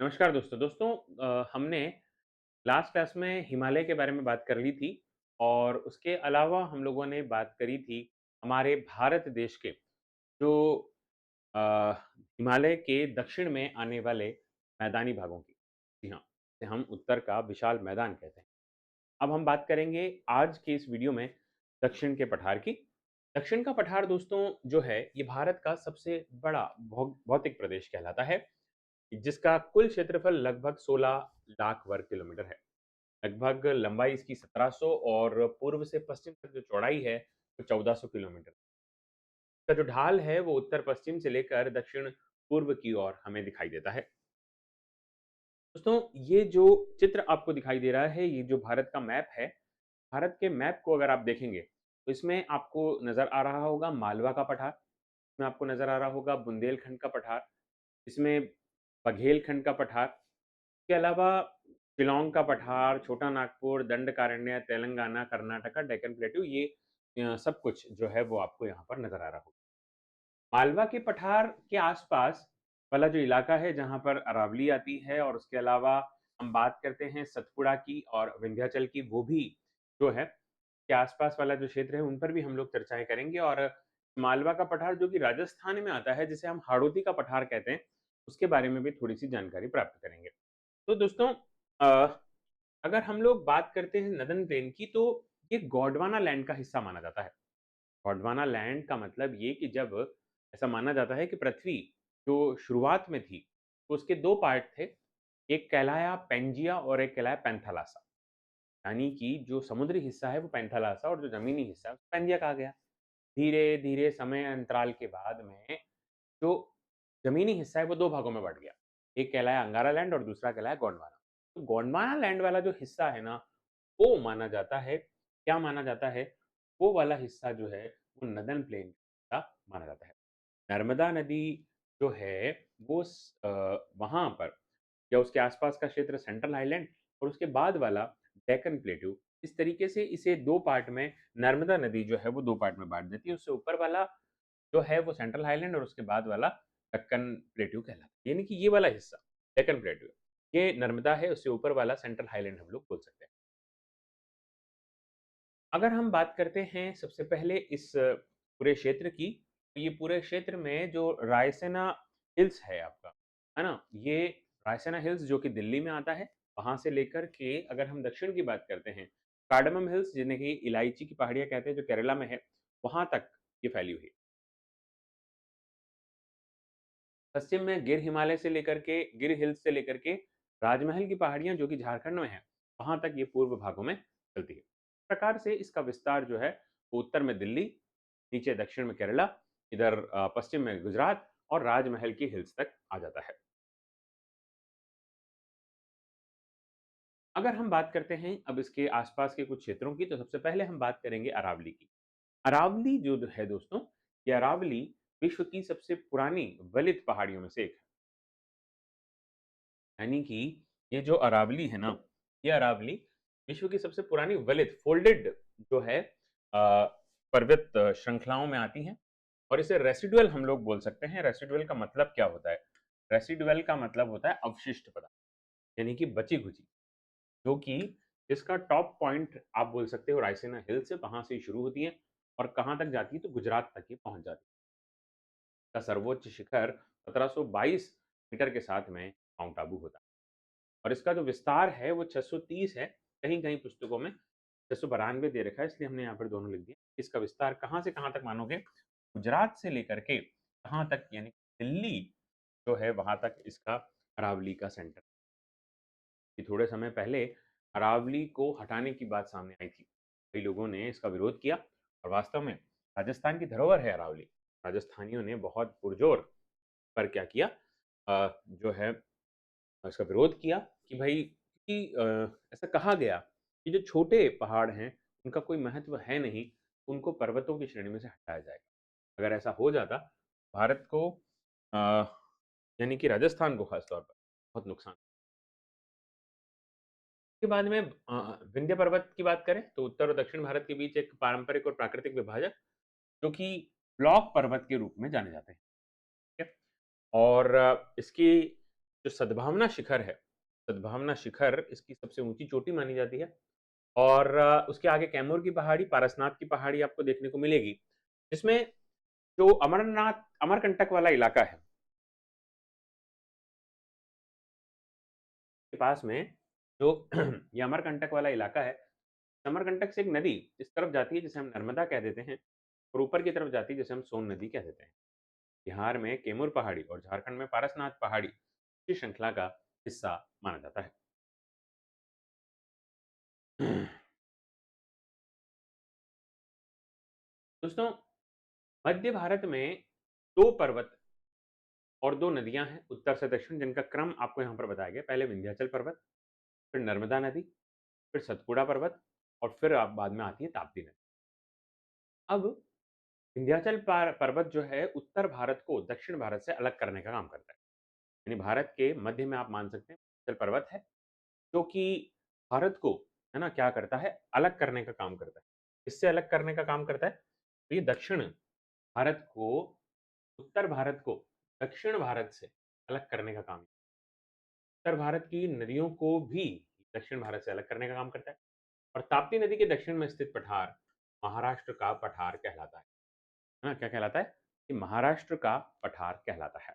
नमस्कार दोस्तों हमने लास्ट क्लास में हिमालय के बारे में बात कर ली थी और उसके अलावा हम लोगों ने बात करी थी हमारे भारत देश के जो अ, हिमालय के दक्षिण में आने वाले मैदानी भागों की। जी हाँ, इसे हम उत्तर का विशाल मैदान कहते हैं। अब हम बात करेंगे आज के इस वीडियो में दक्षिण के पठार की। दक्षिण का पठार दोस्तों जो है ये भारत का सबसे बड़ा भौतिक प्रदेश कहलाता है, जिसका कुल क्षेत्रफल लगभग 16 लाख वर्ग किलोमीटर है। लगभग लंबाई इसकी 1700 और पूर्व से पश्चिम तक जो चौड़ाई है वो 1400 किलोमीटर। इसका जो ढाल है वो उत्तर पश्चिम से लेकर दक्षिण पूर्व की ओर हमें दिखाई देता है। दोस्तों ये जो चित्र आपको दिखाई दे रहा है, ये जो भारत का मैप है, भारत के मैप को अगर आप देखेंगे तो इसमें आपको नजर आ रहा होगा मालवा का पठार, इसमें आपको नजर आ रहा होगा बुंदेलखंड का पठार, इसमें बघेलखंड का पठार, इसके अलावा शिलांग का पठार, छोटा नागपुर, दंडकारण्य, तेलंगाना, कर्नाटका, डेक्कन प्लेटू, ये सब कुछ जो है वो आपको यहाँ पर नजर आ रहा होगा। मालवा के पठार के आसपास वाला जो इलाका है जहाँ पर अरावली आती है, और उसके अलावा हम बात करते हैं सतपुड़ा की और विंध्याचल की, वो भी जो है के आसपास वाला जो क्षेत्र है उन पर भी हम लोग चर्चाएं करेंगे। और मालवा का पठार जो कि राजस्थान में आता है, जिसे हम हाड़ौती का पठार कहते हैं, उसके बारे में भी थोड़ी सी जानकारी प्राप्त करेंगे। तो दोस्तों अगर हम लोग बात करते हैं नदन प्लेन की, तो ये गोंडवाना लैंड का हिस्सा माना जाता है। गोंडवाना लैंड का मतलब ये कि जब ऐसा माना जाता है कि पृथ्वी जो शुरुआत में थी, तो उसके दो पार्ट थे, एक कहलाया पेंजिया और एक कहलाया पैंथालासा। यानी कि जो समुद्री हिस्सा है वो पैंथालासा और जो जमीनी हिस्सा है उसको पेंजिया कहा गया। धीरे धीरे समय अंतराल के बाद में जो जमीनी हिस्सा है वो दो भागों में बट गया, एक कहलाया अंगारा लैंड और दूसरा कहलाया गोंडवाना। तो गोंडवाना लैंड वाला जो हिस्सा है ना, वो माना जाता है, क्या माना जाता है, वो वाला हिस्सा जो है वो नदन प्लेन का माना जाता है। नर्मदा नदी जो है वो वहां पर या उसके आसपास का क्षेत्र सेंट्रल हाईलैंड, और उसके बाद वाला डेक्कन प्लेट्यू, इस तरीके से इसे दो पार्ट में नर्मदा नदी जो है वो दो पार्ट में बांट देती है। उससे ऊपर वाला जो है वो सेंट्रल हाईलैंड और उसके बाद वाला दक्कन प्लेट्यू कहलाता है। यानी कि ये वाला हिस्सा डेक्कन प्लेट्यू, ये नर्मदा है, उससे ऊपर वाला सेंट्रल हाईलैंड हम लोग बोल सकते हैं। अगर हम बात करते हैं सबसे पहले इस पूरे क्षेत्र की, तो ये पूरे क्षेत्र में जो रायसेना हिल्स है आपका, है ना, ये रायसेना हिल्स जो कि दिल्ली में आता है, वहां से लेकर के अगर हम दक्षिण की बात करते हैं, कार्डमम हिल्स जिन्हें कि इलायची की पहाड़ियां कहते हैं, जो केरला में है, वहां तक ये फैली हुई है। पश्चिम में गिर हिमालय से लेकर के, गिर हिल्स से लेकर के राजमहल की पहाड़ियां जो कि झारखंड में है, वहां तक ये पूर्व भागों में चलती है। इस प्रकार से इसका विस्तार जो है वो उत्तर में दिल्ली, नीचे दक्षिण में केरला, इधर पश्चिम में गुजरात और राजमहल की हिल्स तक आ जाता है। अगर हम बात करते हैं अब इसके आसपास के कुछ क्षेत्रों की, तो सबसे पहले हम बात करेंगे अरावली की। अरावली जो है दोस्तों, ये अरावली विश्व की सबसे पुरानी वलित पहाड़ियों में से एक है। यानी कि ये जो अरावली है ना, ये अरावली विश्व की सबसे पुरानी वलित फोल्डेड जो है पर्वत श्रृंखलाओं में आती है। और इसे रेसिडुअल हम लोग बोल सकते हैं। रेसिडुअल का मतलब क्या होता है? रेसिडुअल का मतलब होता है अवशिष्ट पदार्थ, यानी कि बची खुची, जो कि इसका टॉप पॉइंट आप बोल सकते हो रायसेना हिल से, वहां से शुरू होती है और कहाँ तक जाती है, तो गुजरात तक ही पहुंच जाती है। का सर्वोच्च शिखर 1722 मीटर के साथ में माउंट आबू होता है। और इसका जो विस्तार है वो 630 है। कहीं कहीं पुस्तकों में 692 दे रखा है, इसलिए हमने यहाँ पर दोनों लिख दिया। इसका विस्तार कहाँ से कहाँ तक मानोगे, गुजरात से लेकर के कहाँ तक, यानी दिल्ली जो है वहां तक इसका अरावली का सेंटर। कि थोड़े समय पहले अरावली को हटाने की बात सामने आई थी, कई लोगों ने इसका विरोध किया, और वास्तव में राजस्थान की धरोहर है अरावली। राजस्थानियों ने बहुत पुरजोर पर क्या किया, जो है इसका विरोध किया कि भाई, कि ऐसा कहा गया कि जो छोटे पहाड़ हैं उनका कोई महत्व है नहीं, उनको पर्वतों की श्रेणी में से हटाया जाएगा। अगर ऐसा हो जाता, भारत को अ, यानी कि राजस्थान को खास तौर पर बहुत नुकसान। के बाद में विंध्य पर्वत की बात करें, तो उत्तर और दक्षिण भारत के बीच एक पारंपरिक और प्राकृतिक विभाजक, जो कि ब्लॉक पर्वत के रूप में जाने जाते हैं। ठीक है? और इसकी जो सद्भावना शिखर है, सद्भावना शिखर इसकी सबसे ऊँची चोटी मानी जाती है और उसके आगे कैमूर की पहाड़ी, पारसनाथ की पहाड़ी आपको देखने को मिलेगी, जिसमें जो अमरनाथ अमरकंटक वाला इलाका है, के पास में जो ये अमरकंटक वाला इलाका है, अमरकंटक से एक नदी इस तरफ जाती है जिसे हम नर्मदा कह देते हैं और ऊपर की तरफ जाती है जिसे हम सोन नदी कह देते हैं। बिहार में कैमूर पहाड़ी और झारखंड में पारसनाथ पहाड़ी इसी श्रृंखला का हिस्सा माना जाता है। दोस्तों, मध्य भारत में 2 पर्वत और 2 नदियाँ हैं उत्तर से दक्षिण जिनका क्रम आपको यहाँ पर बताया गया। पहले विंध्याचल पर्वत, फिर नर्मदा नदी, फिर सतपुड़ा पर्वत और फिर आप बाद में आती है ताप्ती नदी। अब विंध्याचल पर्वत जो है उत्तर भारत को दक्षिण भारत से अलग करने का काम करता है। यानी भारत के मध्य में आप मान सकते हैं विंध्याचल पर्वत है, जो कि भारत को है ना क्या करता है अलग करने का काम करता है। किससे अलग करने का काम करता है? तो ये दक्षिण भारत को उत्तर भारत को दक्षिण भारत से अलग करने का काम, उत्तर भारत की नदियों को भी दक्षिण भारत से अलग करने का काम करता है और ताप्ती नदी के दक्षिण में स्थित पठार महाराष्ट्र का पठार कहलाता है ना क्या कहलाता है? कि महाराष्ट्र का पठार कहलाता है।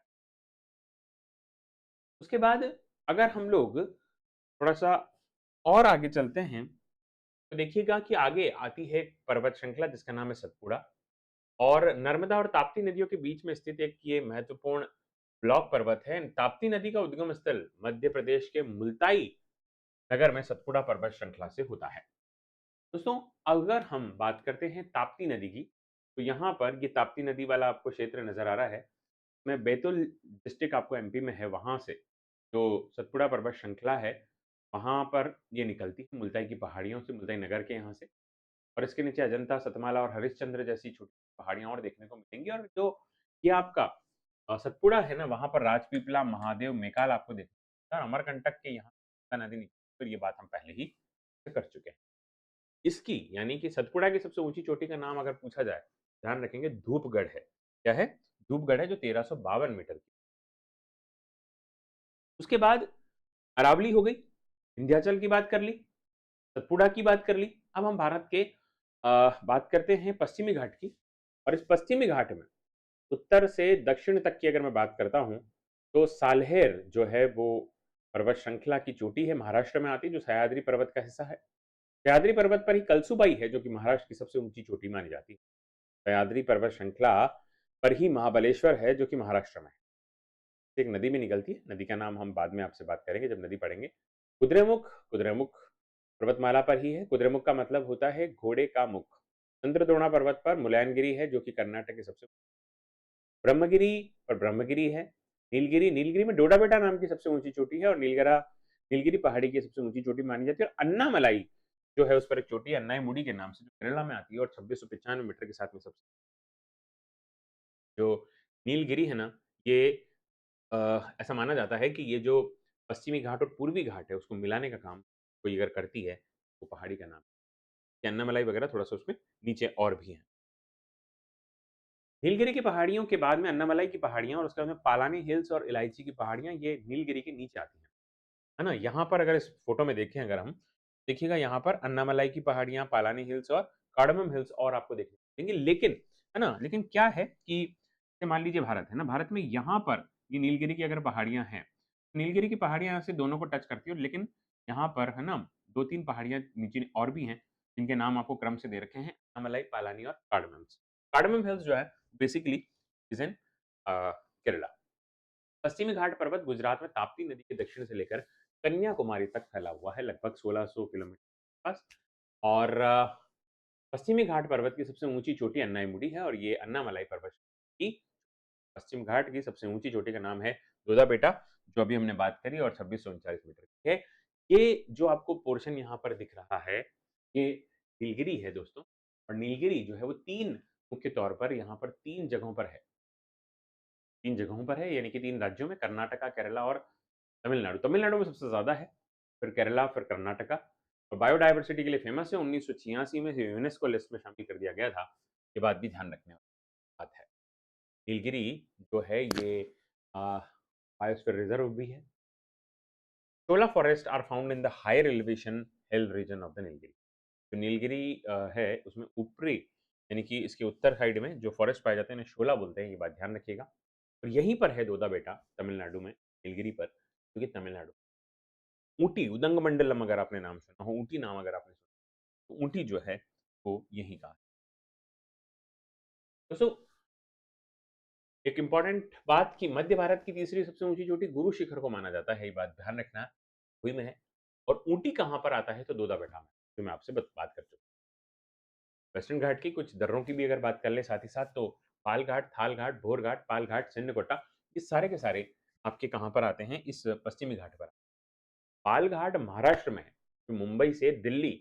उसके बाद अगर हम लोग थोड़ा-सा और आगे चलते हैं, तो देखिएगा कि आगे आती है एक पर्वत श्रृंखला जिसका नाम है सतपुड़ा और नर्मदा और ताप्ती नदियों के बीच में स्थित एक ये महत्वपूर्ण ब्लॉक पर्वत है। ताप्ती नदी का उद्गम स्थल मध्य प्रदेश के मुल्ताई नगर में सतपुड़ा पर्वत श्रृंखला से होता है। दोस्तों, अगर हम बात करते हैं ताप्ती नदी की, तो यहाँ पर ये ताप्ती नदी वाला आपको क्षेत्र नज़र आ रहा है। मैं बैतूल डिस्ट्रिक्ट आपको एमपी में है, वहाँ से जो सतपुड़ा पर्वत श्रृंखला है, वहाँ पर ये निकलती है मुल्ताई की पहाड़ियों से, मुल्ताई नगर के यहाँ से और इसके नीचे अजंता, सतमाला और हरिश्चंद्र जैसी छोटी पहाड़ियाँ और देखने को मिलेंगी और जो ये आपका सतपुड़ा है ना, वहाँ पर राजपीपला, महादेव, मेकाल आपको देखने को मिलेगा और अमरकंटक के यहाँ गंगा नदी निकलती है, तो ये बात हम पहले ही कर चुके हैं। इसकी यानी कि सतपुड़ा की सबसे ऊँची चोटी का नाम अगर पूछा जाए, ध्यान रखेंगे धूपगढ़ है। क्या है? धूपगढ़ है जो 1352 मीटर की। उसके बाद अरावली हो गई, विंध्याचल की बात कर ली, सतपुड़ा की बात कर ली। अब हम भारत के बात करते हैं पश्चिमी घाट की और इस पश्चिमी घाट में उत्तर से दक्षिण तक की अगर मैं बात करता हूँ, तो साल्हेर जो है वो पर्वत श्रृंखला की चोटी है, महाराष्ट्र में आती है जो सह्याद्री पर्वत का हिस्सा है। सह्याद्री पर्वत पर ही कलसुबाई है जो कि महाराष्ट्र की सबसे ऊँची चोटी मानी जाती है। सह्याद्री पर्वत श्रृंखला पर ही महाबलेश्वर है जो कि महाराष्ट्र में है। एक नदी भी निकलती है, नदी का नाम हम बाद में आपसे बात करेंगे जब नदी पढ़ेंगे। कुद्रेमुख, कुद्रेमुख पर्वतमाला पर ही है। कुद्रेमुख का मतलब होता है घोड़े का मुख। चंद्रद्रोणा पर्वत पर मुलायनगिरी है जो कि कर्नाटक की सबसे, ब्रह्मगिरी पर ब्रह्मगिरी है। नीलगिरी, नीलगिरी में डोडा बेटा नाम की सबसे ऊंची चोटी है और नीलगिरी पहाड़ी की सबसे ऊंची चोटी मानी जाती है और अन्नामलाई जो है उस पर एक चोटी है अन्नाई मुड़ी के नाम से जो केरला में आती है और 2695 मीटर के साथ में सबसे जो नीलगिरी है ना, ये ऐसा माना जाता है कि ये जो पश्चिमी घाट और पूर्वी घाट है उसको मिलाने का काम कोई अगर करती है, वो पहाड़ी का नाम है। अन्नामलाई वगैरह थोड़ा-सा उसमें नीचे और भी हैं। नीलगिरी की पहाड़ियों के बाद में अन्नामलाई की पहाड़ियाँ और उसके बाद में पालानी हिल्स और इलायची की पहाड़ियाँ ये नीलगिरी के नीचे आती हैं। है ना? यहाँ पर अगर इस फ़ोटो में देखें अगर हम, देखिएगा यहाँ पर अन्नामलाई की पहाड़ियाँ, पालानी हिल्स और कार्डमम हिल्स और आपको देखने को मिलेंगी। लेकिन, है ना? लेकिन क्या है कि जैसे मान लीजिए भारत है ना, भारत में यहाँ पर ये नीलगिरी की अगर पहाड़ियाँ हैं, नीलगिरी की पहाड़ियाँ यहाँ से दोनों को टच करती हैं लेकिन यहाँ पर है ना 2-3 पहाड़ियाँ नीचे और भी हैं, जिनके नाम आपको क्रम से दे रखे हैं, अन्नामलाई, पालानी और कार्डमम। कार्डमम हिल्स जो है बेसिकली इज़ इन केरला। पश्चिमी घाट पर्वत गुजरात में ताप्ती नदी के दक्षिण से लेकर कन्याकुमारी तक फैला हुआ है लगभग 1600 किलोमीटर के पास और पश्चिमी घाट पर्वत की सबसे ऊंची चोटी अन्नाईमुडी है और ये अन्नामलाई पर्वत की पश्चिम घाट की सबसे ऊंची चोटी का नाम है दोदा बेटा जो अभी हमने बात करी और 2639 मीटर की है। ये जो आपको पोर्शन यहाँ पर दिख रहा है ये नीलगिरी है दोस्तों और नीलगिरी जो है वो तीन मुख्य तौर पर यहाँ पर तीन जगहों पर है, तीन जगहों पर है यानी कि तीन राज्यों में कर्नाटका, केरला और तमिलनाडु। तमिलनाडु में सबसे ज़्यादा है, फिर केरला, फिर कर्नाटका और बायोडायवर्सिटी के लिए फेमस है। 1986 में यूनेस्को लिस्ट में शामिल कर दिया गया था। ये बात भी ध्यान रखने वाली बात है। नीलगिरी जो है ये बायोस्फीयर रिजर्व भी है। Shola forest are found in the higher elevation hill region of the Nilgiri. जो नीलगिरी है उसमें ऊपरी यानी कि इसके उत्तर साइड में जो फॉरेस्ट पाए जाते हैं इन्हें शोला बोलते हैं, ये बात ध्यान रखिएगा। और यहीं पर है दोदा बेटा तमिलनाडु में, नीलगिरी पर, जो कि तमिलनाडु। ऊटी उदंग मंडलम अगर आपने नाम सुना हो, ऊटी नाम अगर आपने सुना हो, तो ऊटी जो है वो यहीं का है। दोस्तों एक इंपॉर्टेंट बात कि मध्य भारत की तीसरी सबसे ऊंची चोटी गुरु शिखर को माना जाता है, ये बात ध्यान रखना हुई में है। और ऊटी कहाँ पर आता है तो दोदा बेटा में, जो मैं आपसे बात कर चुका हूँ। वेस्टर्न घाट की कुछ दर्रों की भी अगर बात कर ले साथ ही साथ, तो पाल घाट, थाल घाट, भोर घाट, पाल घाट, सिन्नकोटा, ये सारे के सारे आपके कहाँ पर आते हैं, इस पश्चिमी घाट पर। पाल घाट महाराष्ट्र में है, जो मुंबई से दिल्ली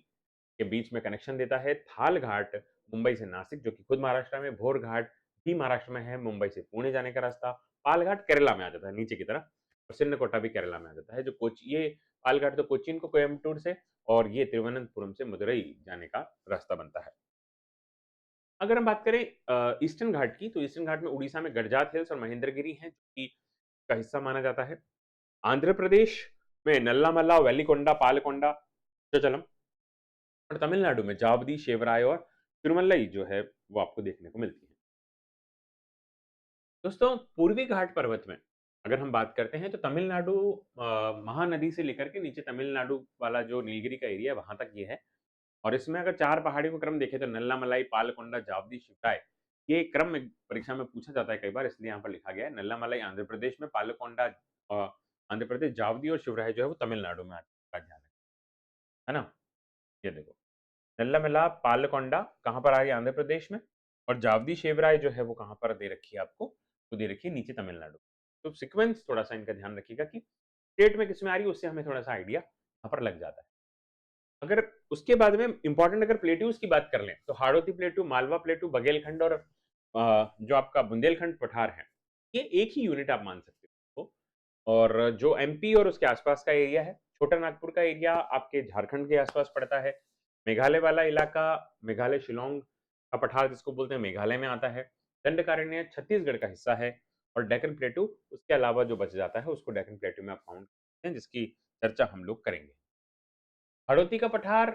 के बीच में कनेक्शन देता है। थाल घाट मुंबई से नासिक, जो कि खुद महाराष्ट्र में। भोर घाट भी महाराष्ट्र में है, मुंबई से पुणे जाने का रास्ता। पाल घाट केरला में आ जाता है नीचे की तरफ, और सिन्नकोटा भी केरला में आ जाता है। जो कोची, ये पाल घाट तो कोचीन को कोयम्बटूर से, और ये तिरुवनंतपुरम से मदुरई जाने का रास्ता बनता है। अगर हम बात करें ईस्टर्न घाट की, तो ईस्टर्न घाट में उड़ीसा में गडजात हिल्स और महेंद्रगिरी हैं, जो कि का हिस्सा माना जाता है। आंध्र प्रदेश में नल्लामला, वेलिकोंडा, पालकोंडा, चचलम, और तमिलनाडु में जावदी, शेवराय और तिरुमलई जो है वो आपको देखने को मिलती है। दोस्तों पूर्वी घाट पर्वत में अगर हम बात करते हैं तो तमिलनाडु महानदी से लेकर के नीचे तमिलनाडु वाला जो नीलगिरी का एरिया है वहां तक ये है। और इसमें अगर चार पहाड़ियों का क्रम देखें तो नल्लामलाई, पालकोंडा, जावदी, शिवराय, ये क्रम में परीक्षा में पूछा जाता है कई बार, इसलिए यहाँ पर लिखा गया है। नल्लामलाई आंध्र प्रदेश में, पालकोंडा आंध्र प्रदेश, जावदी और शिवराय जो है वो तमिलनाडु में आता है, ध्यान रखें, है ना। ये देखो नल्लामला, पालकोंडा कहाँ पर आ रही है, आंध्र प्रदेश में। और जावदी शेवराय जो है वो कहाँ पर दे रखी है आपको, वो दे रखी है नीचे तमिलनाडु। तो सीक्वेंस थोड़ा सा इनका ध्यान रखिएगा कि स्टेट में किसमें आ रही है, उससे हमें थोड़ा सा आइडिया यहाँ पर लग जाता है। अगर उसके बाद में इंपॉर्टेंट अगर प्लेट्यूज की बात कर लें तो हाड़ौती प्लेट्यू, मालवा प्लेट्यू, बघेलखंड और जो आपका बुंदेलखंड पठार है, ये एक ही यूनिट आप मान सकते हो। और जो एमपी और उसके आसपास का एरिया है, छोटा नागपुर का एरिया आपके झारखंड के आसपास पड़ता है। मेघालय वाला इलाका, मेघालय शिलोंग का पठार जिसको बोलते हैं, मेघालय में आता है। दंडकारण्य छत्तीसगढ़ का हिस्सा है। और डेक्कन प्लेटू उसके अलावा जो बच जाता है उसको डेक्कन प्लेटू में आप काउंट करते हैं, जिसकी चर्चा हम लोग करेंगे। हाड़ौती का पठार,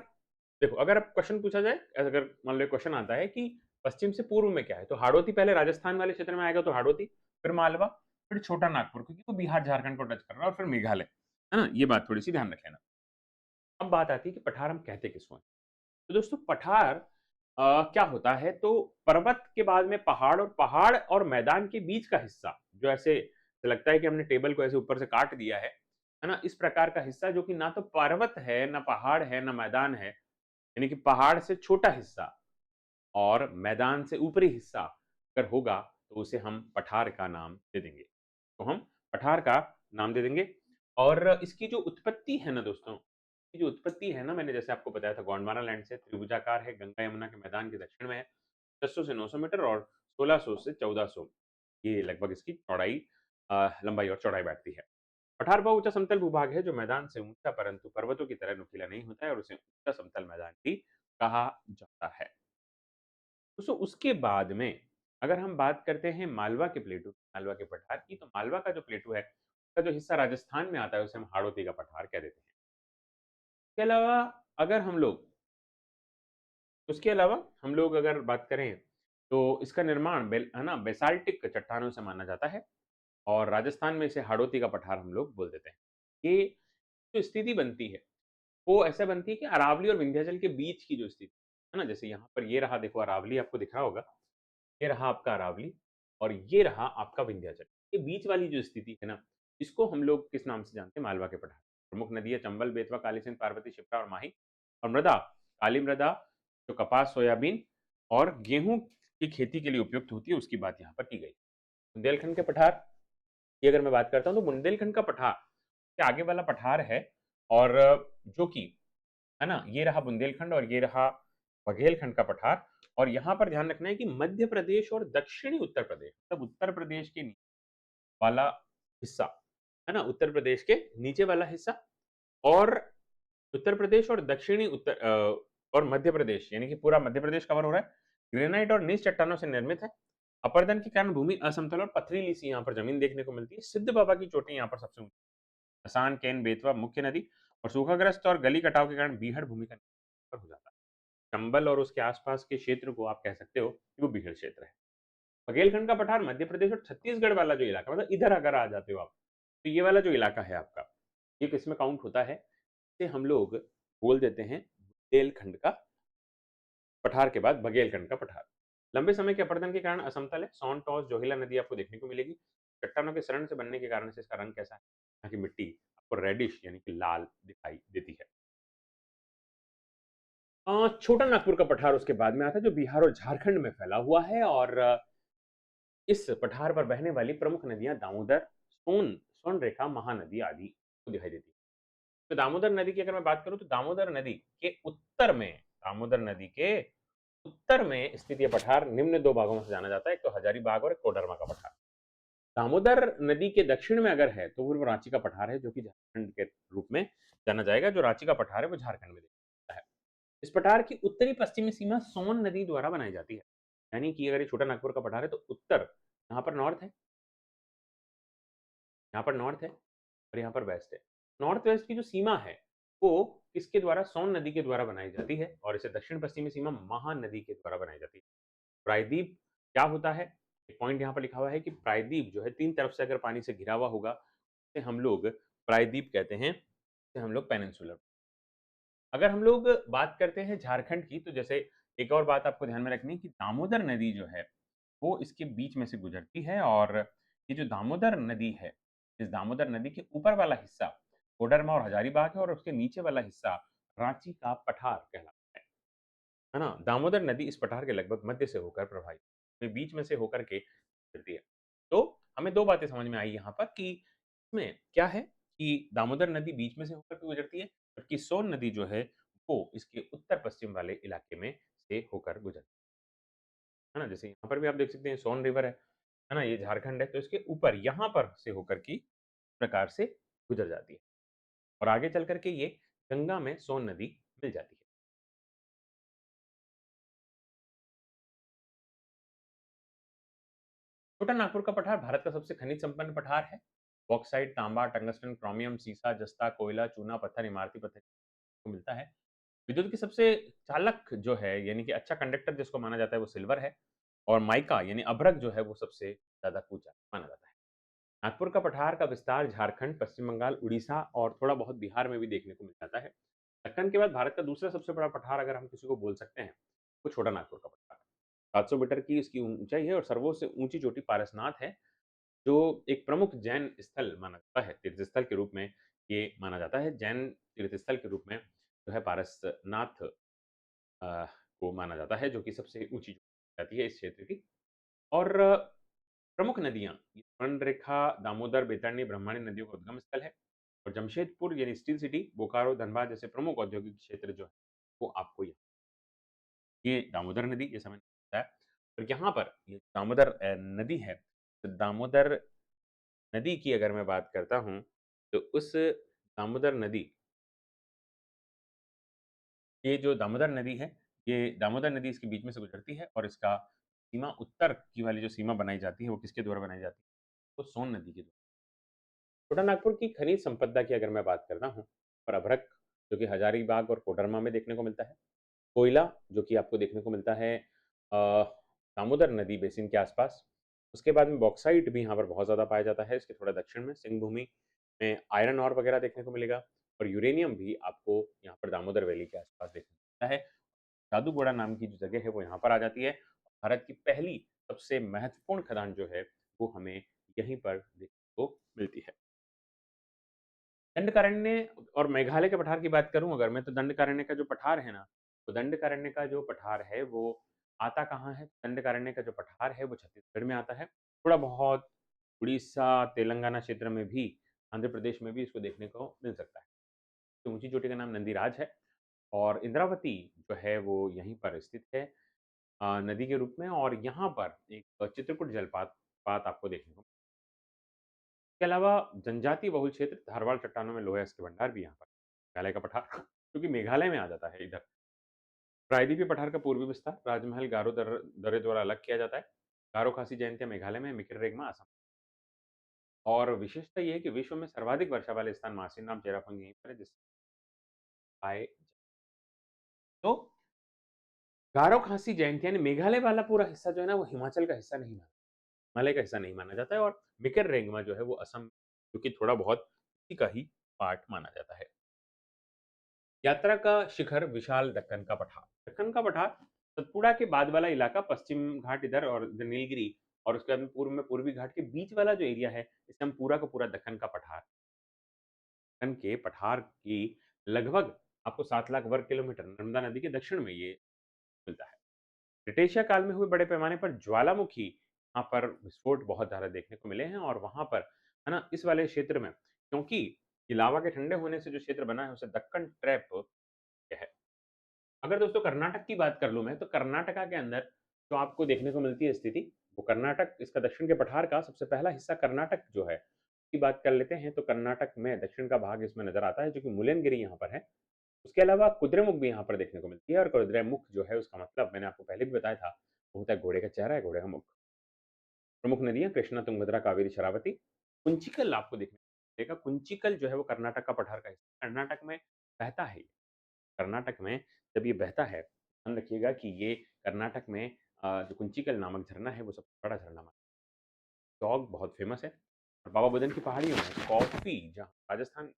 देखो अगर अब क्वेश्चन पूछा जाए, अगर मान लो क्वेश्चन आता है कि पश्चिम से पूर्व में क्या है, तो हाड़ौती पहले राजस्थान वाले क्षेत्र में आएगा, तो हाड़ौती, फिर मालवा, फिर छोटा नागपुर, क्योंकि वो बिहार झारखंड को टच कर रहा है, और फिर मेघालय, है ना। ये बात थोड़ी सी ध्यान रख लेना। अब बात आती है कि पठार हम कहते किसको हैं। तो दोस्तों पठार क्या होता है, तो पर्वत के बाद में पहाड़ और मैदान के बीच का हिस्सा, जो ऐसे लगता है कि हमने टेबल को ऐसे ऊपर से काट दिया है ना, इस प्रकार का हिस्सा, जो कि ना तो पर्वत है, ना पहाड़ है, ना मैदान है, यानी कि पहाड़ से छोटा हिस्सा और मैदान से ऊपरी हिस्सा अगर होगा तो उसे हम पठार का नाम दे देंगे। तो हम पठार का नाम दे देंगे। और इसकी जो उत्पत्ति है ना दोस्तों, की जो उत्पत्ति है ना, मैंने जैसे आपको बताया था, गोंडवाना लैंड से त्रिभुजाकार है, गंगा यमुना के मैदान के दक्षिण में है, 600 से 900 मीटर और 1600 से 1400, ये लगभग इसकी चौड़ाई, लंबाई और चौड़ाई बैठती है। पठार बहुत ऊंचा समतल भूभाग है जो मैदान से ऊंचा परंतु पर्वतों की तरह नुकीला नहीं होता है, और उसे ऊंचा समतल मैदान भी कहा जाता है। दोस्तों उसके बाद में अगर हम बात करते हैं मालवा के प्लेटू, मालवा के पठार की, तो मालवा का जो प्लेटू है उसका जो हिस्सा राजस्थान में आता है उसे हम हाड़ौती का पठार कह देते हैं। इसके अलावा अगर हम लोग उसके अलावा हम लोग अगर बात करें तो इसका निर्माण है ना बेसाल्टिक चट्टानों से माना जाता है, और राजस्थान में इसे हाड़ौती का पठार हम लोग बोल देते हैं। ये जो स्थिति बनती है वो ऐसे बनती है कि अरावली और विंध्याचल के बीच की जो स्थिति है ना, जैसे यहाँ पर ये रहा, देखो अरावली आपको दिख रहा होगा, ये रहा आपका अरावली और ये रहा आपका विंध्याचल, ये बीच वाली जो स्थिति है ना, इसको हम लोग किस नाम से जानते हैं, मालवा के पठार। प्रमुख नदियां चंबल, बेतवा, काली सिंध, पार्वती, शिप्रा और माही। और मृदा, काली मृदा, जो कपास, सोयाबीन और गेहूं की खेती के लिए उपयुक्त होती है, उसकी बात यहाँ पर की गई। बुंदेलखंड के पठार की अगर मैं बात करता हूँ, तो बुंदेलखंड का पठार के आगे वाला पठार है, और जो कि है ना, ये रहा बुंदेलखंड और ये रहा बघेलखंड का पठार। और यहाँ पर ध्यान रखना है कि मध्य प्रदेश और दक्षिणी उत्तर प्रदेश, मतलब उत्तर प्रदेश के वाला हिस्सा, है ना, उत्तर प्रदेश के नीचे वाला हिस्सा, और उत्तर प्रदेश और दक्षिणी और मध्य प्रदेश, यानी कि पूरा मध्य प्रदेश कवर हो रहा है, ग्रेनाइट और नीच चट्टानों से निर्मित है। अपर्दन के कारण भूमि असमतल और पथरीली सी यहाँ पर जमीन देखने को मिलती है। सिद्ध बाबा की चोटी यहाँ पर सबसे ऊंची, असम, केन, बेतवा मुख्य नदी और सूखाग्रस्त और गली कटाव के कारण बीहड़ भूमि का निर्भर हो जाता है। चंबल और उसके आसपास के क्षेत्र को आप कह सकते हो कि वो बीहड़ क्षेत्र है। बघेलखंड का पठार मध्य प्रदेश और छत्तीसगढ़ वाला जो इलाका, मतलब इधर अगर आ जाते हो आप, तो ये वाला जो इलाका है आपका, ये किसमें काउंट होता है? इसे हम लोग बोल देते हैं बुंदेलखंड का पठार के बाद बघेलखंड का पठार। लंबे समय के अपरदन के कारण असमतल है। सौन, टॉस, जोहिला नदी आपको देखने को मिलेगी। चट्टानों के शरण से बनने के कारण से इसका रंग कैसा है? यहाँ की मिट्टी आपको रेडिश यानी कि लाल दिखाई देती है। छोटा नागपुर का पठार उसके बाद में आता है, जो बिहार और झारखंड में फैला हुआ है, और इस पठार पर बहने वाली प्रमुख नदियां दामोदर, सोन, स्वर्णरेखा, महानदी आदि को दिखाई देती है। तो दामोदर नदी की अगर मैं बात करूं, तो दामोदर नदी के उत्तर में, दामोदर नदी के उत्तर में स्थित यह पठार निम्न दो भागों में से जाना जाता है, एक तो हजारीबाग और एक कोडरमा का पठार। दामोदर नदी के दक्षिण में अगर है तो वो रांची का पठार है, जो कि झारखंड के रूप में जाना जाएगा। जो रांची का पठार है वो झारखंड में देखा है। इस पठार की उत्तरी पश्चिमी सीमा सोन नदी द्वारा बनाई जाती है। यानी कि अगर ये छोटा नागपुर का पठार है तो उत्तर यहाँ पर नॉर्थ है, यहाँ पर नॉर्थ है और यहाँ पर वेस्ट है। नॉर्थ वेस्ट की जो सीमा है वो किसके द्वारा? सोन नदी के द्वारा बनाई जाती है, और इसे दक्षिण पश्चिमी सीमा महानदी के द्वारा बनाई जाती है। प्रायद्वीप क्या होता है? एक पॉइंट यहाँ पर लिखा हुआ है कि प्रायद्वीप जो है तीन तरफ से अगर पानी से घिरा हुआ होगा, उसे हम लोग प्रायद्वीप कहते हैं, इसे हम लोग पेनिनसुलर। अगर हम लोग बात करते हैं झारखंड की, तो जैसे एक और बात आपको ध्यान में रखनी है कि दामोदर नदी जो है वो इसके बीच में से गुजरती है, और ये जो दामोदर नदी है, इस दामोदर नदी के ऊपर वाला हिस्सा कोडरमा और हजारीबाग है, और उसके नीचे वाला हिस्सा रांची का पठार कहलाता है ना? दामोदर नदी इस पठार के लगभग मध्य से होकर प्रवाहित, तो बीच में से होकर के गुजरती है। तो हमें दो बातें समझ में आई यहाँ पर कि इसमें क्या है कि दामोदर नदी बीच में से होकर के गुजरती है, जबकि सोन नदी जो है वो इसके उत्तर पश्चिम वाले इलाके में से होकर गुजरती है ना? जैसे यहाँ पर भी आप देख सकते हैं सोन रिवर है ना? ये झारखंड है, तो इसके ऊपर यहाँ पर से होकर की प्रकार से गुजर जाती है, और आगे चल करके ये गंगा में सोन नदी मिल जाती है। छोटा नागपुर का पठार भारत का सबसे खनिज संपन्न पठार है। बॉक्साइट, तांबा, टंगस्टन, क्रोमियम, सीसा, जस्ता, कोयला, चूना पत्थर, इमारती पत्थर को मिलता है। विद्युत की सबसे चालक जो है, यानी कि अच्छा कंडक्टर जिसको माना जाता है, वो सिल्वर है, और माइका यानी अभ्रक जो है वो सबसे ज्यादा कूचा माना जाता है। नागपुर का पठार का विस्तार झारखंड, पश्चिम बंगाल, उड़ीसा और थोड़ा बहुत बिहार में भी देखने को मिल जाता है। दक्कन के बाद भारत का दूसरा सबसे बड़ा पठार अगर हम किसी को बोल सकते हैं, वो छोटा नागपुर का पठार। 700 मीटर की इसकी ऊंचाई है, और सर्वोच्च ऊंची चोटी पारसनाथ है, जो एक प्रमुख जैन स्थल माना जाता है, तीर्थ स्थल के रूप में ये माना जाता है। जैन तीर्थ स्थल के रूप में जो है पारसनाथ को माना जाता है, जो कि सबसे ऊंची जाती है इस क्षेत्र की। और प्रमुख नदियां स्वर्णरेखा, दामोदर, बैतरणी, ब्रह्मणी नदियों का उद्गम स्थल है, और जमशेदपुर यानी स्टील सिटी, बोकारो, धनबाद जैसे प्रमुख औद्योगिक क्षेत्र जो है वो आपको ये दामोदर नदी जैसा मैंने बताया। और यहाँ पर ये दामोदर नदी है, तो दामोदर नदी की अगर मैं बात करता हूँ, तो उस दामोदर नदी, ये जो दामोदर नदी है, ये दामोदर नदी इसके बीच में से गुजरती है, और इसका सीमा उत्तर की वाली जो सीमा बनाई जाती है वो किसके द्वारा बनाई जाती है? वो सोन नदी के द्वारा। छोटा नागपुर की खनिज संपदा की अगर मैं बात करता हूँ, और अभ्रक जो कि हजारीबाग और कोडरमा में देखने को मिलता है, कोयला जो कि आपको देखने को मिलता है दामोदर नदी बेसिन के आसपास। उसके बाद में बॉक्साइट भी यहाँ पर बहुत ज़्यादा पाया जाता है, इसके थोड़ा दक्षिण में सिंह भूमि में आयरन ऑर वगैरह देखने को मिलेगा, और यूरेनियम भी आपको यहाँ पर दामोदर वैली के आसपास देखने को मिलता है। जादूगोड़ा नाम की जो जगह है वो यहाँ पर आ जाती है। भारत की पहली सबसे महत्वपूर्ण खदान जो है वो हमें यहीं पर देखने को मिलती है। दंडकारण्य और मेघालय के पठार की बात करूं अगर मैं, तो दंडकारण्य का जो पठार है ना, तो दंडकारण्य का जो पठार है वो आता कहाँ है? दंडकारण्य का जो पठार है वो छत्तीसगढ़ में आता है। थोड़ा बहुत उड़ीसा, तेलंगाना क्षेत्र में भी, आंध्र प्रदेश में भी इसको देखने को मिल सकता है। तो ऊंची चोटी का नाम नंदीराज है, और इंद्रावती जो है वो यहीं पर स्थित है नदी के रूप में, और यहाँ पर एक चित्रकूट जलपात पात आपको देखने को। इसके अलावा जनजाति बहुल क्षेत्र धारवाड़ चट्टानों में लोहे के भंडार भी यहाँ पर। मेघालय का पठार क्योंकि मेघालय में आ जाता है इधर। प्रायद्वीपीय पठार का पूर्वी विस्तार राजमहल गारो दर्रे द्वारा अलग किया जाता है। गारो खासी जयंतिया मेघालय में, मिकिर रेगमा असम। और विशेषता ये है कि विश्व में सर्वाधिक वर्षा वाले स्थान मासिनराम चेरापूंजी यहीं पर है, जिससे आए तो गारो खासी जयंती यानी मेघालय वाला पूरा हिस्सा जो है ना, वो हिमाचल का हिस्सा नहीं माना, हिमालय का हिस्सा नहीं माना जाता है, और मिकर रेंगमा जो है वो असम, जो कि थोड़ा बहुत इसी का ही पार्ट माना जाता है। यात्रा का शिखर विशाल दक्कन का पठार। दक्कन का पठार सतपुड़ा के बाद वाला इलाका, पश्चिम घाट इधर और इधर नीलगिरी, और उसके बाद में पूर्व में पूर्वी घाट के बीच वाला जो एरिया है, इसे हम पूरा का पूरा दक्कन का पठार, दक्कन के पठार की लगभग आपको 7 लाख वर्ग किलोमीटर नर्मदा नदी के दक्षिण में ये मिलता है। ब्रिटिशिया काल में हुए बड़े पैमाने पर ज्वालामुखी यहाँ पर विस्फोट बहुत ज़्यादा देखने को मिले हैं, और वहाँ पर है ना, इस वाले क्षेत्र में, क्योंकि ये लावा के ठंडे होने से जो क्षेत्र बना है उसे दक्कन ट्रैप है। अगर दोस्तों कर्नाटक की बात कर लूँ मैं, तो कर्नाटका के अंदर जो आपको देखने को मिलती है स्थिति, वो कर्नाटक, इसका दक्षिण के पठार का सबसे पहला हिस्सा कर्नाटक जो है, की बात कर लेते हैं, तो कर्नाटक में दक्षिण का भाग इसमें नज़र आता है, जो कि मुल्लेनगिरी यहाँ पर है। उसके अलावा कुद्रेमुख भी यहाँ पर देखने को मिलती है, और कुद्रेमुख जो है उसका मतलब मैंने आपको पहले भी बताया था, वो होता है घोड़े का चेहरा है, घोड़े का मुख। प्रमुख नदियाँ कृष्णा, तुंगभद्रा, कावेरी, शरावती। कुंचिकल आपको देखने को मिलेगा, कुंचिकल जो है वो कर्नाटक का पठार का हिस्सा, कर्नाटक में बहता है। कर्नाटक में जब ये बहता है, ध्यान रखिएगा कि ये कर्नाटक में जो कुंचिकल नामक झरना है, वो सबसे बड़ा झरना माना, चौक बहुत फेमस है। और बाबा बुदन की पहाड़ियों में कॉफ़ी, जहाँ राजस्थान,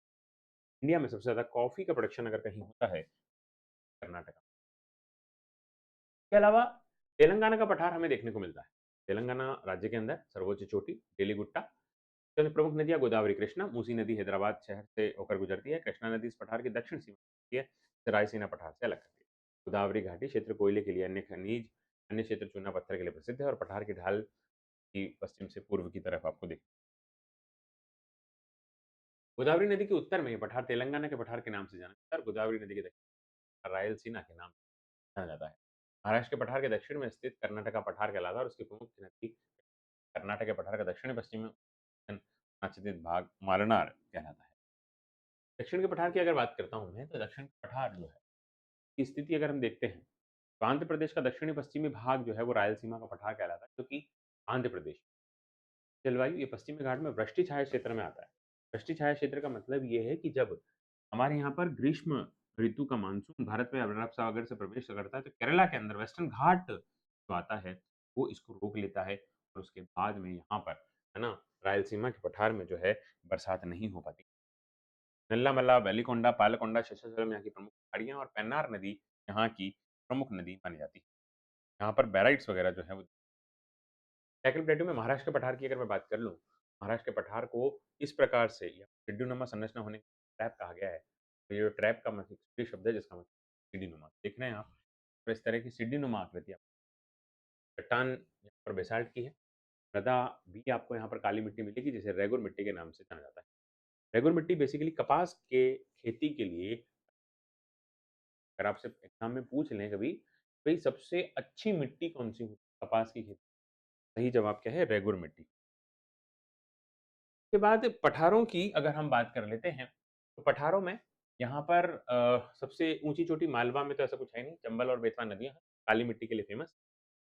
इंडिया में सबसे ज़्यादा कॉफ़ी का प्रोडक्शन अगर कहीं होता है, कर्नाटक। के अलावा तेलंगाना का पठार हमें देखने को मिलता है। तेलंगाना राज्य के अंदर सर्वोच्च चोटी बेलीगुट्टा, चंद प्रमुख नदियां गोदावरी, कृष्णा, मूसी नदी हैदराबाद शहर से होकर गुजरती है। कृष्णा नदी इस पठार की दक्षिण सीमा होती है, इसे रायसीना पठार से अलग करती है। गोदावरी घाटी क्षेत्र कोयले के लिए, अन्य खनिज, अन्य क्षेत्र चूना पत्थर के लिए प्रसिद्ध है, और पठार की ढाल की पश्चिम से पूर्व की तरफ आपको दिख, गोदावरी नदी के उत्तर में ये पठार तेलंगाना के पठार के नाम से जाना जाता है, और गोदावरी नदी के दक्षिण रायलसीना के नाम से जाना जाता है। महाराष्ट्र के पठार के दक्षिण में स्थित कर्नाटक का पठार कहलाता है, और उसकी प्रमुख नदी कर्नाटक के पठार का दक्षिण पश्चिम में नाचदित भाग मालनार कहलाता है। दक्षिण के पठार की अगर बात करता हूँ मैं, तो दक्षिण का पठार जो है, की स्थिति अगर हम देखते हैं, तो आंध्र प्रदेश का दक्षिणी पश्चिमी भाग जो है वो रायलसीमा का पठार कहलाता है, जो कि आंध्र प्रदेश जलवायु ये पश्चिमी घाट में वृष्टि छाया क्षेत्र में आता है। वृष्टि छाया क्षेत्र का मतलब ये है कि जब हमारे यहाँ पर ग्रीष्म ऋतु का मानसून भारत में अरब सागर से प्रवेश करता है, तो केरला के अंदर वेस्टर्न घाट जो आता है, वो इसको रोक लेता है, और उसके बाद में यहाँ पर है ना, रायलसीमा के पठार में जो है बरसात नहीं हो पाती। नल्ला-मल्ला, वेलिकोंडा, पालकोंडा, शेषाचलम यहाँ की प्रमुख पहाड़ियाँ, और पेन्नार नदी यहाँ की प्रमुख नदी मानी जाती है। यहाँ पर बैराइट्स वगैरह जो है वो, टैकल प्लेटू में महाराष्ट्र के पठार की अगर मैं बात कर लूँ, महाराष्ट्र के पठार को इस प्रकार से या सीढ़ीनुमा संरचना होने ट्रैप कहा गया है। तो ये ट्रैप का मतलब सीढ़ी शब्द है, जिसका मतलब सीढ़ीनुमा। देख रहे हैं आप? तो इस तरह की सीढ़ीनुमा आकृति, चट्टान यहाँ पर बेसाल्ट की है। मृदा भी आपको यहाँ पर काली मिट्टी मिलेगी, जिसे रेगुर मिट्टी के नाम से जाना जाता है। रेगुर मिट्टी बेसिकली कपास के खेती के लिए, अगर आपसे एग्ज़ाम में पूछ लें कभी, भई सबसे अच्छी मिट्टी कौन-सी होती है कपास की खेती? सही जवाब क्या है? रेगुर मिट्टी। उसके बाद पठारों की अगर हम बात कर लेते हैं, तो पठारों में यहाँ पर सबसे ऊँची चोटी मालवा में तो ऐसा कुछ है नहीं, चंबल और बेतवा नदियाँ हैं, काली मिट्टी के लिए फेमस।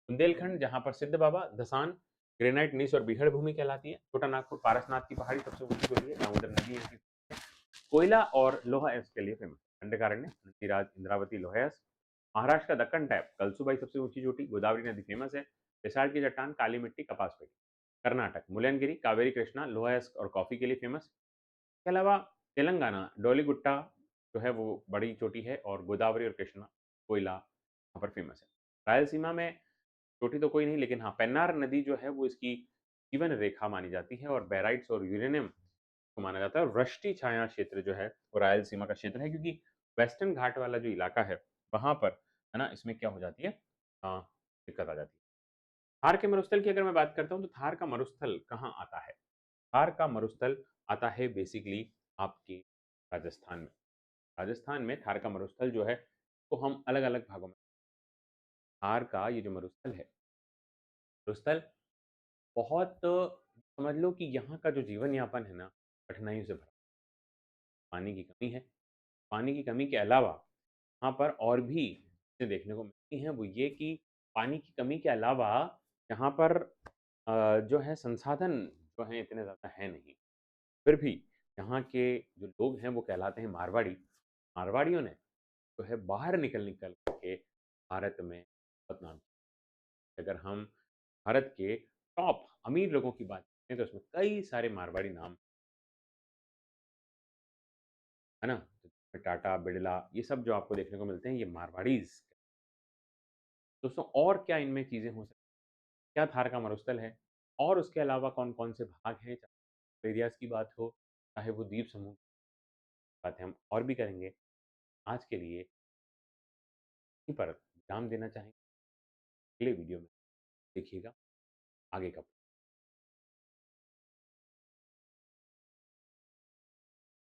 बुंदेलखंड जहाँ पर सिद्ध बाबा, धसान, ग्रेनाइट, नीस और बीहड़ भूमि कहलाती है। छोटा नागपुर पारसनाथ की पहाड़ी सबसे ऊँची चोटी है, दामोदर नदी है। कोयला और लोहा इसके लिए फेमस है। दंडकारण्य, नंदीराज, इंद्रावती, लोहयस। महाराष्ट्र का दक्कन टैप, कलसुबाई सबसे ऊंची चोटी, गोदावरी नदी फेमस है। बेसाल्ट की चट्टान, काली मिट्टी, कपास पेड़। कर्नाटक मुलयनगिरी, कावेरी, कृष्णा, लोहयस और कॉफी के लिए फेमस। इसके अलावा तेलंगाना डोलीगुट्टा जो है वो बड़ी चोटी है, और गोदावरी और कृष्णा, कोयला यहाँ पर फेमस है। रायलसीमा में चोटी तो कोई नहीं, लेकिन हाँ पेन्नार नदी जो है वो इसकी जीवन रेखा मानी जाती है, और बैराइट्स और यूरेनियम को माना जाता है। और वृष्टि छाया क्षेत्र जो है वो रायलसीमा का क्षेत्र है, क्योंकि वेस्टर्न घाट वाला जो इलाका है, वहाँ पर है ना, इसमें क्या हो जाती है, दिक्कत आ जाती है। थार के मरुस्थल की अगर मैं बात करता हूँ, तो थार का मरुस्थल कहाँ आता है? थार का मरुस्थल आता है बेसिकली आपके राजस्थान में। राजस्थान में थार का मरुस्थल जो है, तो हम अलग-अलग भागों में, थार का ये जो मरुस्थल है, मरुस्थल बहुत, समझ लो कि यहाँ का जो जीवन यापन है ना, कठिनाइयों से भरा। पानी की कमी है। पानी की कमी के अलावा यहाँ पर और भी चीज़ें देखने को मिलती हैं, वो ये कि पानी की कमी के अलावा यहाँ पर जो है संसाधन जो हैं इतने ज़्यादा हैं नहीं। फिर भी यहाँ के जो लोग हैं वो कहलाते हैं मारवाड़ी। मारवाड़ियों ने जो है बाहर निकल के भारत में बहुत नाम किया। अगर हम भारत के टॉप अमीर लोगों की बात करें तो उसमें कई सारे मारवाड़ी नाम, है ना? टाटा, बिड़ला ये सब जो आपको देखने को मिलते हैं ये मारवाड़ीज़। दोस्तों और क्या इनमें चीज़ें हो सकती हैं? क्या थार का मरुस्थल है? और उसके अलावा कौन-कौन से भाग हैं? चाहे एरियाज़ की बात हो, चाहे वो द्वीप समूह की बात है, हम और भी करेंगे। आज के लिए यहीं पर विराम देना चाहेंगे। अगले वीडियो में देखिएगा आगे का